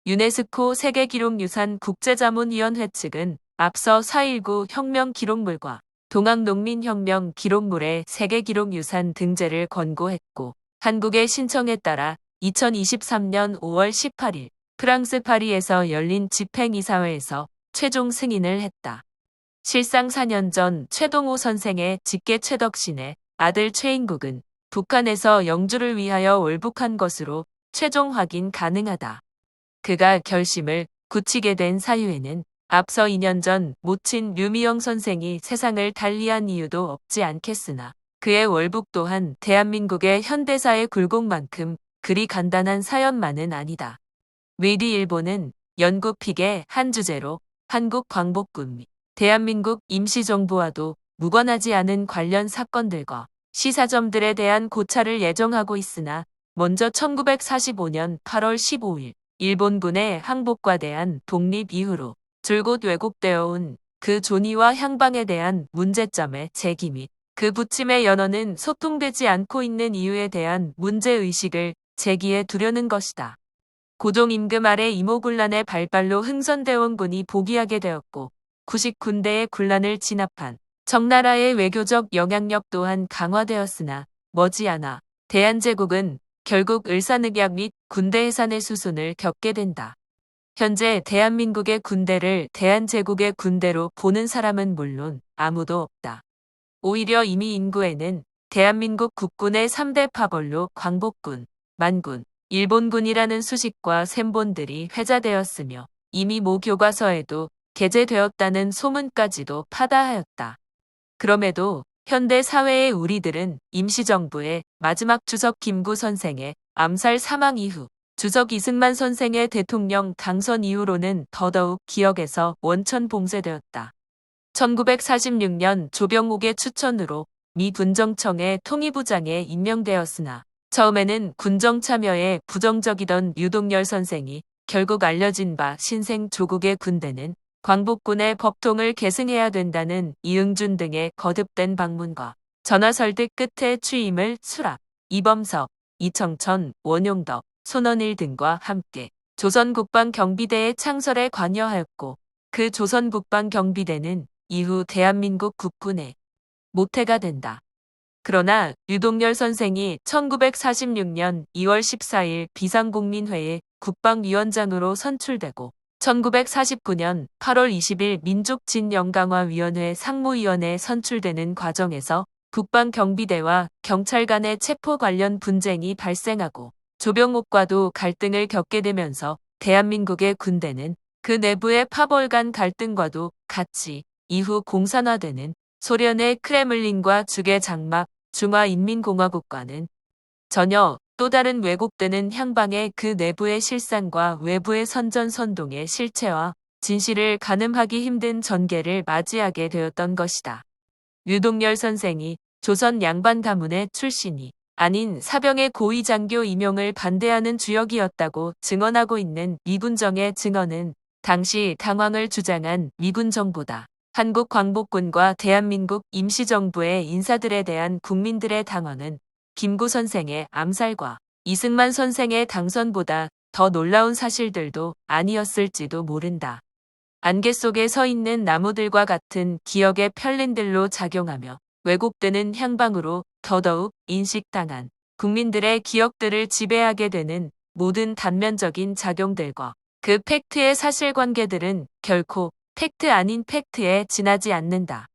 유네스코 세계기록유산 국제자문위원회 측은 앞서 4.19 혁명 기록물과 동학농민혁명 기록물의 세계기록유산 등재를 권고했고 한국의 신청에 따라 2023년 5월 18일 프랑스 파리에서 열린 집행이사회에서 최종 승인을 했다. 실상 4년 전 최동호 선생의 직계 최덕신의 아들 최인국은 북한에서 영주를 위하여 월북한 것으로 최종 확인 가능하다. 그가 결심을 굳히게 된 사유에는 앞서 2년 전 모친 류미영 선생이 세상을 달리한 이유도 없지 않겠으나 그의 월북 또한 대한민국의 현대사의 굴곡만큼 그리 간단한 사연만은 아니다. 외리 일본은 연구 픽의 한 주제로 한국 광복군 및 대한민국 임시정부와도 무관하지 않은 관련 사건들과 시사점들에 대한 고찰을 예정하고 있으나 먼저 1945년 8월 15일 일본군의 항복과 대한 독립 이후로 줄곧 왜곡되어 온 그 존의와 향방에 대한 문제점의 제기 및 그 부침의 연원은 소통되지 않고 있는 이유에 대한 문제의식을 제기해 두려는 것이다. 고종 임금 아래 이모군란의 발발로 흥선대원군이 복위하게 되었고 구식 군대의 군란을 진압한 청나라의 외교적 영향력 또한 강화되었으나 머지않아 대한제국은 결국 을사늑약 및 군대 해산의 수순을 겪게 된다. 현재 대한민국의 군대를 대한제국의 군대로 보는 사람은 물론 아무도 없다. 오히려 이미 인구에는 대한민국 국군의 3대 파벌로 광복군, 만군, 일본군이라는 수식과 셈본들이 회자되었으며 이미 모 교과서에도 게재되었다는 소문까지도 파다하였다. 그럼에도 현대 사회의 우리들은 임시정부의 마지막 주석 김구 선생의 암살 사망 이후 주석 이승만 선생의 대통령 당선 이후로는 더더욱 기억에서 원천봉쇄되었다. 1946년 조병옥의 추천으로 미 군정청의 통일부장에 임명되었으나 처음에는 군정 참여에 부정적이던 유동열 선생이 결국 알려진 바 신생 조국의 군대는 광복군의 법통을 계승해야 된다는 이응준 등의 거듭된 방문과 전화 설득 끝에 취임을 수락, 이범석, 이청천, 원용덕, 손원일 등과 함께 조선국방경비대의 창설에 관여하였고 그 조선국방경비대는 이후 대한민국 국군의 모태가 된다. 그러나 유동열 선생이 1946년 2월 14일 비상국민회의 국방위원장으로 선출되고 1949년 8월 20일 민족진영강화위원회 상무위원회에 선출되는 과정에서 국방경비대와 경찰 간의 체포 관련 분쟁이 발생하고 조병옥과도 갈등을 겪게 되면서 대한민국의 군대는 그 내부의 파벌 간 갈등과도 같이 이후 공산화되는 소련의 크레물린과 죽의 장막 중화인민공화국과는 전혀 또 다른 왜곡되는 향방의 그 내부의 실상과 외부의 선전선동의 실체와 진실을 가늠하기 힘든 전개를 맞이하게 되었던 것이다. 유동열 선생이 조선 양반 가문의 출신이 아닌 사병의 고위장교 임용을 반대하는 주역이었다고 증언하고 있는 미군정의 증언은 당시 당황을 주장한 미군 정부다. 한국 광복군과 대한민국 임시정부의 인사들에 대한 국민들의 당황은 김구 선생의 암살과 이승만 선생의 당선보다 더 놀라운 사실들도 아니었을지도 모른다. 안개 속에 서 있는 나무들과 같은 기억의 편린들로 작용하며 왜곡되는 향방으로 더더욱 인식당한 국민들의 기억들을 지배하게 되는 모든 단면적인 작용들과 그 팩트의 사실관계들은 결코 팩트 아닌 팩트에 지나지 않는다.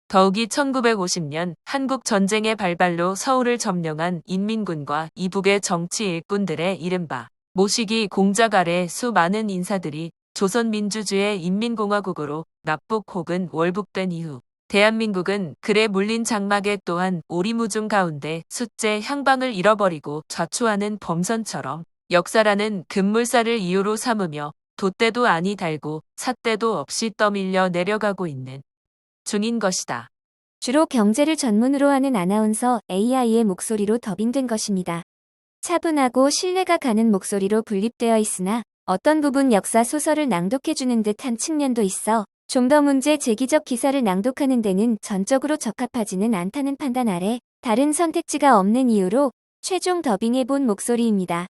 더욱이 1950년 한국전쟁의 발발로 서울을 점령한 인민군과 이북의 정치 일꾼들의 이른바 모시기 공작 아래 수많은 인사들이 조선민주주의 인민공화국으로 납북 혹은 월북된 이후 대한민국은 글에 물린 장막에 또한 오리무중 가운데 숫제 향방을 잃어버리고 좌초하는 범선처럼 역사라는 급물살을 이유로 삼으며 돛대도 아니 달고 삿대도 없이 떠밀려 내려가고 있는 중인 것이다. 주로 경제를 전문으로 하는 아나운서 AI의 목소리로 더빙된 것입니다. 차분하고 신뢰가 가는 목소리로 분립되어 있으나 어떤 부분 역사 소설을 낭독해주는 듯한 측면도 있어 좀 더 문제 제기적 기사를 낭독하는 데는 전적으로 적합하지는 않다는 판단 아래 다른 선택지가 없는 이유로 최종 더빙해본 목소리입니다.